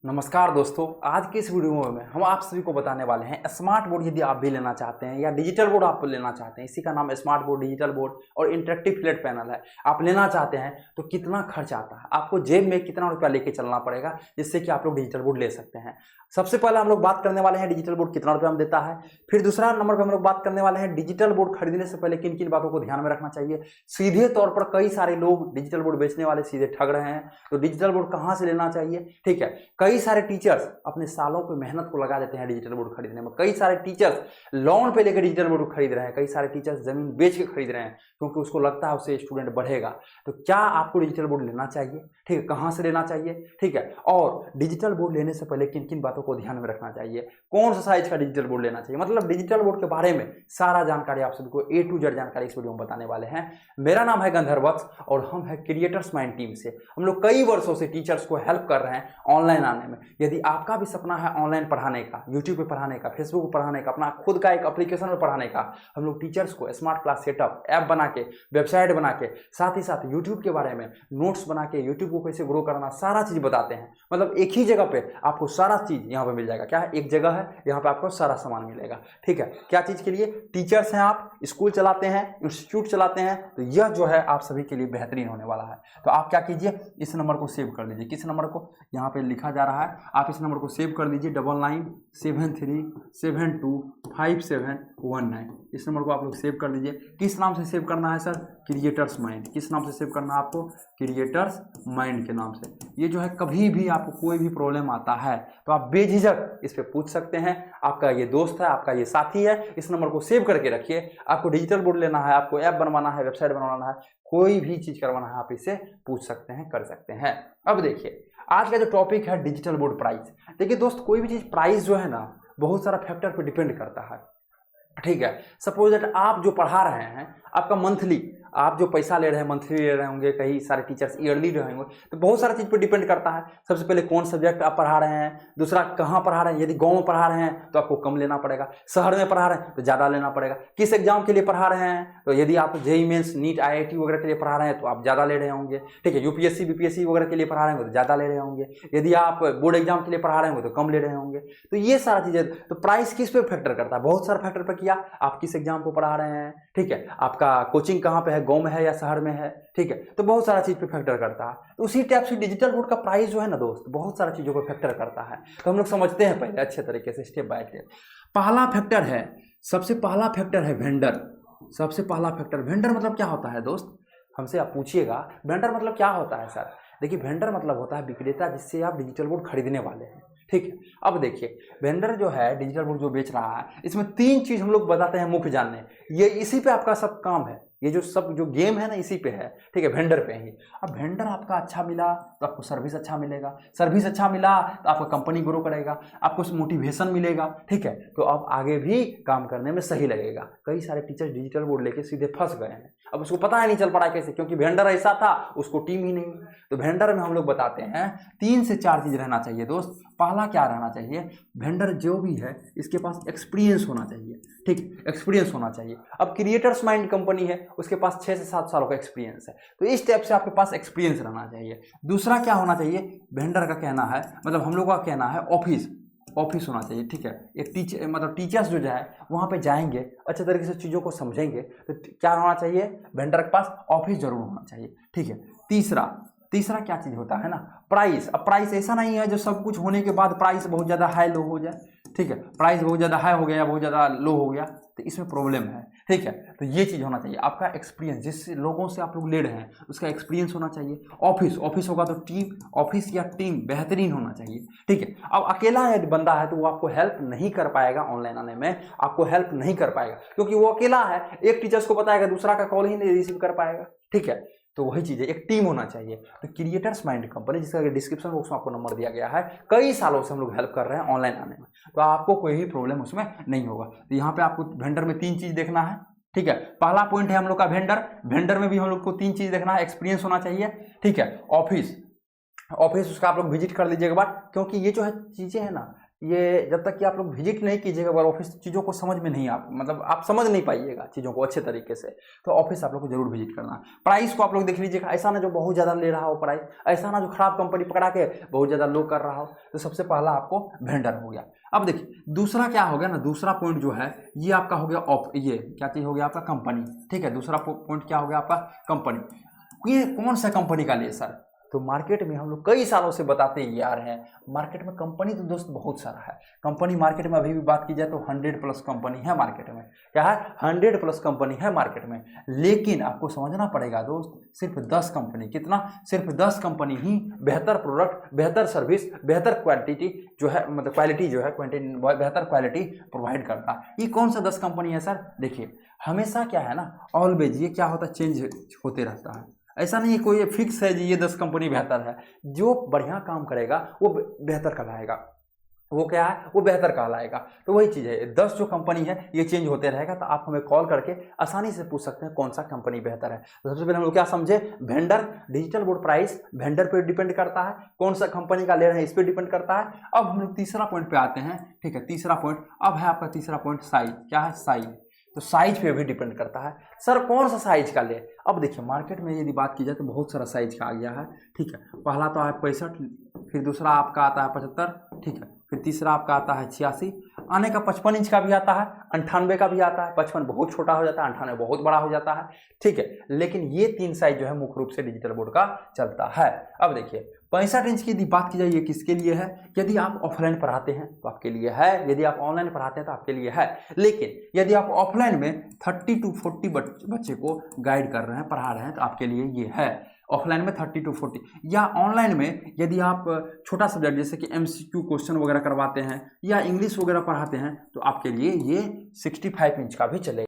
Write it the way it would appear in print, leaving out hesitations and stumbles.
नमस्कार दोस्तों, आज के इस वीडियो में हम आप सभी को बताने वाले हैं स्मार्ट बोर्ड यदि आप भी लेना चाहते हैं या डिजिटल बोर्ड आप लेना चाहते हैं। इसी का नाम स्मार्ट बोर्ड, डिजिटल बोर्ड और इंटरेक्टिव फ्लैट पैनल है। आप लेना चाहते हैं तो कितना खर्च आता है, आपको जेब में कितना रुपया लेके चलना पड़ेगा जिससे कि आप लोग डिजिटल बोर्ड ले सकते हैं। सबसे पहले हम लोग बात करने वाले हैं डिजिटल बोर्ड कितना रुपया हम देता है। फिर दूसरा नंबर पर हम लोग बात करने वाले हैं डिजिटल बोर्ड खरीदने से पहले किन किन बातों को ध्यान में रखना चाहिए। सीधे तौर पर कई सारे लोग डिजिटल बोर्ड बेचने वाले सीधे ठग रहे हैं, तो डिजिटल बोर्ड कहाँ से लेना चाहिए। ठीक है, कई सारे टीचर्स अपने सालों की मेहनत को लगा देते हैं डिजिटल बोर्ड खरीदने में। कई सारे टीचर्स लोन पे लेकर डिजिटल बोर्ड खरीद रहे हैं, कई सारे टीचर्स जमीन बेच के खरीद रहे हैं क्योंकि उसको लगता है उससे स्टूडेंट बढ़ेगा। तो क्या आपको डिजिटल बोर्ड लेना चाहिए, ठीक है, कहाँ से लेना चाहिए, ठीक है, और डिजिटल बोर्ड लेने से पहले किन किन बातों को ध्यान में रखना चाहिए, कौन सा साइज का डिजिटल बोर्ड लेना चाहिए, मतलब डिजिटल बोर्ड के बारे में सारा जानकारी आप सभी को A to Z जानकारी इस वीडियो में बताने वाले हैं। मेरा नाम है गंधर्व वत्स और हम है क्रिएटर्स माइंड टीम से। हम लोग कई वर्षों से टीचर्स को हेल्प कर रहे हैं ऑनलाइन आने में। यदि आपका भी सपना है ऑनलाइन पढ़ाने का, यूट्यूब पे पढ़ाने का, फेसबुक पे पढ़ाने का, अपना खुद का एक एप्लीकेशन में पढ़ाने का, हम लोग टीचर्स को स्मार्ट क्लास सेटअप, ऐप बना के, वेबसाइट बना के, साथ ही साथ यूट्यूब के बारे में नोट्स बना के यूट्यूब को कैसे ग्रो करना, सारा चीज़ बताते हैं। मतलब एक ही जगह पे आपको सारा चीज़ यहाँ पे मिल जाएगा। क्या है, एक जगह है, यहाँ पे आपको सारा सामान मिलेगा। ठीक है, क्या चीज़ के लिए, टीचर्स हैं आप, स्कूल चलाते हैं, इंस्टीट्यूट चलाते हैं, तो यह जो है आप सभी के लिए बेहतरीन होने वाला है। तो आप क्या कीजिए, इस नंबर को सेव कर लीजिए। किस नंबर को, यहाँ पे लिखा जा रहा है, आप इस नंबर को सेव कर लीजिए, 9973725719। इस नंबर को आप लोग सेव कर लीजिए। किस नाम से सेव करना है सर, क्रिएटर्स माइंड। किस नाम से सेव करना है आपको, क्रिएटर्स माइंड के नाम से। ये जो है कभी भी आपको कोई भी प्रॉब्लम आता है तो आप बेझिझक इस पे पूछ सकते हैं। आपका ये दोस्त है, आपका ये साथी है, इस नंबर को सेव करके रखिए। आपको डिजिटल बोर्ड लेना है, आपको ऐप बनवाना है, वेबसाइट बनवाना है, कोई भी चीज़ करवाना है, आप इससे पूछ सकते हैं, कर सकते हैं। अब देखिए आज का जो टॉपिक है डिजिटल बोर्ड प्राइस। देखिए दोस्त, कोई भी चीज़ प्राइस जो है ना बहुत सारा फैक्टर पर डिपेंड करता है। ठीक है, सपोज दैट आप जो पढ़ा रहे हैं, आपका मंथली, आप जो पैसा ले रहे हैं मंथली ले रहे होंगे, कई सारे टीचर्स ईयरली रहे होंगे, तो बहुत सारी चीज़ पर डिपेंड करता है। सबसे पहले कौन सब्जेक्ट आप पढ़ा रहे हैं, दूसरा कहाँ पढ़ा रहे हैं। यदि गांव में पढ़ा रहे हैं तो आपको कम लेना पड़ेगा, शहर में पढ़ा रहे हैं तो ज़्यादा लेना पड़ेगा। किस एग्जाम के लिए पढ़ा रहे हैं, तो यदि आप जेईई मेंस, नीट, IIT वगैरह के लिए पढ़ा रहे हैं तो आप ज़्यादा ले रहे होंगे। ठीक है, UPSC BPSC वगैरह के लिए पढ़ा रहे होंगे तो ज़्यादा ले रहे होंगे। यदि आप बोर्ड एग्जाम के लिए पढ़ा रहे होंगे तो कम ले रहे होंगे। तो ये सारा चीज़ें, तो प्राइस किस पे फैक्टर करता है, बहुत सारा फैक्टर पर किया। आप किस एग्जाम को पढ़ा रहे हैं, ठीक है, आपका कोचिंग कहाँ पे है, गांव में है या शहर में है, ठीक है, तो बहुत सारा चीज पे फैक्टर करता है। तो उसी टाइप से डिजिटल बोर्ड का प्राइस जो है ना दोस्त, बहुत सारा चीजों पे फैक्टर करता है। तो हम लोग समझते हैं पहले अच्छे तरीके से, स्टेप बाय स्टेप। पहला फैक्टर है, सबसे पहला फैक्टर है वेंडर। सबसे पहला फैक्टर, वेंडर मतलब क्या होता है दोस्त, हमसे आप पूछिएगा वेंडर मतलब क्या होता है सर। देखिए वेंडर मतलब होता है विक्रेता, जिससे आप डिजिटल बोर्ड खरीदने वाले हैं। ठीक है, अब देखिए वेंडर जो है डिजिटल बोर्ड जो बेच रहा है, इसमें 3 चीज हम लोग बताते हैं मुख्य जानने। ये इसी पे आपका सब काम है, ये जो सब जो गेम है ना इसी पे है। ठीक है, वेंडर पे ही। अब वेंडर आपका अच्छा मिला तो आपको सर्विस अच्छा मिलेगा, सर्विस अच्छा मिला तो आपका कंपनी ग्रो करेगा, आपको मोटिवेशन मिलेगा। ठीक है, तो आप आगे भी काम करने में सही लगेगा। कई सारे टीचर डिजिटल बोर्ड लेके सीधे फंस गए हैं, अब उसको पता ही नहीं चल पड़ा कैसे, क्योंकि वेंडर ऐसा था, उसको टीम ही नहीं। तो वेंडर में हम लोग बताते हैं 3 से 4 चीज रहना चाहिए दोस्त। पहला क्या रहना चाहिए, वेंडर जो भी है इसके पास एक्सपीरियंस होना चाहिए। ठीक, एक्सपीरियंस होना चाहिए। अब क्रिएटर्स माइंड कंपनी है, उसके पास 6 से 7 सालों का एक्सपीरियंस है, तो इस टाइप से आपके पास एक्सपीरियंस रहना चाहिए। दूसरा क्या होना चाहिए, वेंडर का कहना है, मतलब हम लोग का कहना है ऑफिस होना चाहिए। ठीक है, एक टीचर मतलब टीचर्स जो है वहाँ पे जाएंगे, अच्छे तरीके से चीज़ों को समझेंगे, तो क्या होना चाहिए, वेंडर के पास ऑफिस जरूर होना चाहिए। ठीक है, तीसरा क्या चीज़ होता है ना, प्राइस। अब प्राइस ऐसा नहीं है जो सब कुछ होने के बाद प्राइस बहुत ज़्यादा हाई लो हो जाए। ठीक है, प्राइस बहुत ज़्यादा हाई हो गया या बहुत ज़्यादा लो हो गया तो इसमें प्रॉब्लम है। ठीक है, तो ये चीज़ होना चाहिए। आपका एक्सपीरियंस, जिस लोगों से आप लोग ले रहे हैं उसका एक्सपीरियंस होना चाहिए। ऑफिस होगा तो टीम, ऑफिस या टीम बेहतरीन होना चाहिए। ठीक है, अब अकेला यदि बंदा है तो वो आपको हेल्प नहीं कर पाएगा, ऑनलाइन आने में आपको हेल्प नहीं कर पाएगा, क्योंकि वो अकेला है। एक टीचर्स को बताएगा, दूसरा का कॉल ही नहीं रिसीव कर पाएगा। ठीक है, तो वही चीज़ है, एक टीम होना चाहिए। तो क्रिएटर्स माइंड कंपनी, जिसका डिस्क्रिप्शन बॉक्स में आपको नंबर दिया गया है, कई सालों से हम लोग हेल्प कर रहे हैं ऑनलाइन आने में, तो आपको कोई भी प्रॉब्लम उसमें नहीं होगा। तो यहाँ पे आपको वेंडर में 3 चीज़ देखना है। ठीक है, पहला पॉइंट है हम लोग का वेंडर में भी हम लोग को 3 चीज़ देखना है। एक्सपीरियंस होना चाहिए। ठीक है, ऑफिस उसका आप लोग विजिट कर लीजिएगा बात, क्योंकि ये जो है चीज़ें हैं ना ये जब तक कि आप लोग विजिट नहीं कीजिएगा अगर ऑफिस, चीज़ों को समझ में नहीं मतलब आप समझ नहीं पाइएगा चीज़ों को अच्छे तरीके से, तो ऑफिस आप लोग को जरूर विजिट करना है। प्राइस को आप लोग देख लीजिएगा, ऐसा ना जो बहुत ज़्यादा ले रहा हो प्राइस, ऐसा ना जो खराब कंपनी पकड़ा के बहुत ज़्यादा लो कर रहा हो। तो सबसे पहला आपको वेंडर हो गया। अब देखिए दूसरा क्या हो गया ना, दूसरा पॉइंट जो है ये आपका हो गया ये क्या चीज़ हो गया आपका, कंपनी। ठीक है, दूसरा पॉइंट क्या हो गया आपका, कंपनी। ये कौन सा कंपनी का लिए सर, तो मार्केट में हम लोग कई सालों से बताते ही आ रहे हैं, मार्केट में कंपनी तो दोस्त बहुत सारा है। कंपनी मार्केट में अभी भी बात की जाए तो 100+ कंपनी है मार्केट में। क्या है, 100+ कंपनी है मार्केट में। लेकिन आपको समझना पड़ेगा दोस्त, सिर्फ 10 कंपनी, कितना, सिर्फ 10 कंपनी ही बेहतर प्रोडक्ट, बेहतर सर्विस, बेहतर क्वालिटी जो है, मतलब क्वालिटी जो है, बेहतर क्वालिटी प्रोवाइड करता है। ये कौन सा 10 कंपनी है सर, देखिए हमेशा क्या है ना, ऑलवेज ये क्या होता है, चेंज होते रहता है। ऐसा नहीं है कोई फिक्स है जी ये 10 कंपनी बेहतर है। जो बढ़िया काम करेगा वो बेहतर कहलाएगा, वो क्या है, वो बेहतर कहलाएगा। तो वही चीज़ है, 10 जो कंपनी है ये चेंज होते रहेगा। तो आप हमें कॉल करके आसानी से पूछ सकते हैं कौन सा कंपनी बेहतर है। तो सबसे पहले हम लोग क्या समझे, vendor, digital board price vendor पे डिपेंड करता है, कौन सा कंपनी का ले रहे हैं इस पर डिपेंड करता है। अब हम लोग तीसरा पॉइंट पे आते हैं। ठीक है, तीसरा पॉइंट अब है आपका, तीसरा पॉइंट साइज। क्या है, साइज। तो साइज पे भी डिपेंड करता है, सर कौन सा साइज का ले। अब देखिए मार्केट में यदि बात की जाए तो बहुत सारा साइज का आ गया है। ठीक है, पहला तो है 65, फिर दूसरा आपका आता है 75, ठीक है, फिर तीसरा आपका आता है 86, आने का 55 इंच का भी आता है, 98 का भी आता है। 55 बहुत छोटा हो जाता है, 98 बहुत बड़ा हो जाता है। ठीक है, लेकिन ये 3 साइज जो है मुख्य रूप से डिजिटल बोर्ड का चलता है। अब देखिए 65 इंच की यदि बात की जाए, ये किसके लिए है, यदि आप ऑफलाइन पढ़ाते हैं तो आपके लिए है, यदि आप ऑनलाइन पढ़ाते हैं तो आपके लिए है। लेकिन यदि आप ऑफलाइन में 30 to 40 बच्चे को गाइड कर रहे हैं, पढ़ा रहे हैं, तो आपके लिए ये है। ऑफलाइन में 30 to 40, या ऑनलाइन में यदि आप छोटा सब्जेक्ट जैसे कि MCQ क्वेश्चन वगैरह करवाते हैं या इंग्लिश वगैरह पढ़ाते हैं तो आपके लिए ये 65 इंच का भी चलेगा।